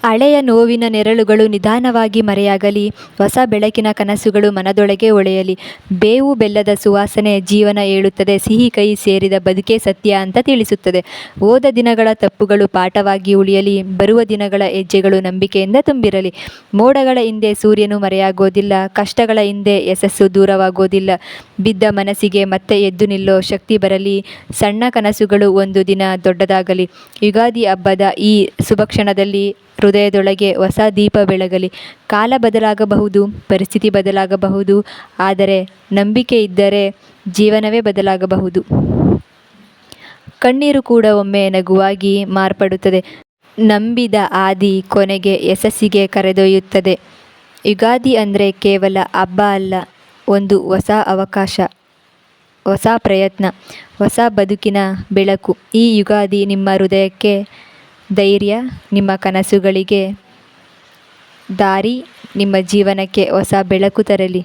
ಹಳೆಯ ನೋವಿನ ನೆರಳುಗಳು ನಿಧಾನವಾಗಿ ಮರೆಯಾಗಲಿ, ಹೊಸ ಬೆಳಕಿನ ಕನಸುಗಳು ಮನದೊಳಗೆ ಹೊಳೆಯಲಿ. ಬೇವು ಬೆಲ್ಲದ ಸುವಾಸನೆ ಜೀವನ ಹೇಳುತ್ತದೆ, ಸಿಹಿ ಕೈ ಸೇರಿದ ಬದುಕೇ ಸತ್ಯ ಅಂತ ತಿಳಿಸುತ್ತದೆ. ಹೋದ ದಿನಗಳ ತಪ್ಪುಗಳು ಪಾಠವಾಗಿ ಉಳಿಯಲಿ, ಬರುವ ದಿನಗಳ ಹೆಜ್ಜೆಗಳು ನಂಬಿಕೆಯಿಂದ ತುಂಬಿರಲಿ. ಮೋಡಗಳ ಹಿಂದೆ ಸೂರ್ಯನು ಮರೆಯಾಗೋದಿಲ್ಲ, ಕಷ್ಟಗಳ ಹಿಂದೆ ಯಶಸ್ಸು ದೂರವಾಗೋದಿಲ್ಲ. ಬಿದ್ದ ಮನಸ್ಸಿಗೆ ಮತ್ತೆ ಎದ್ದು ನಿಲ್ಲೋ ಶಕ್ತಿ ಬರಲಿ, ಸಣ್ಣ ಕನಸುಗಳು ಒಂದು ದಿನ ದೊಡ್ಡದಾಗಲಿ. ಯುಗಾದಿ ಹಬ್ಬದ ಈ ಶುಭಕ್ಷಣದಲ್ಲಿ ಹೃದಯದೊಳಗೆ ಹೊಸ ದೀಪ ಬೆಳಗಲಿ. ಕಾಲ ಬದಲಾಗಬಹುದು, ಪರಿಸ್ಥಿತಿ ಬದಲಾಗಬಹುದು, ಆದರೆ ನಂಬಿಕೆ ಇದ್ದರೆ ಜೀವನವೇ ಬದಲಾಗಬಹುದು. ಕಣ್ಣೀರು ಕೂಡ ಒಮ್ಮೆ ನಗುವಾಗಿ ಮಾರ್ಪಡುತ್ತದೆ. ನಂಬಿದ ಹಾದಿ ಕೊನೆಗೆ ಯಶಸ್ಸಿಗೆ ಕರೆದೊಯ್ಯುತ್ತದೆ. ಯುಗಾದಿ ಅಂದರೆ ಕೇವಲ ಹಬ್ಬ ಅಲ್ಲ, ಒಂದು ಹೊಸ ಅವಕಾಶ, ಹೊಸ ಪ್ರಯತ್ನ, ಹೊಸ ಬದುಕಿನ ಬೆಳಕು. ಈ ಯುಗಾದಿ ನಿಮ್ಮ ಹೃದಯಕ್ಕೆ ಧೈರ್ಯ, ನಿಮ್ಮ ಕನಸುಗಳಿಗೆ ದಾರಿ, ನಿಮ್ಮ ಜೀವನಕ್ಕೆ ಹೊಸ ಬೆಳಕು ತರಲಿ.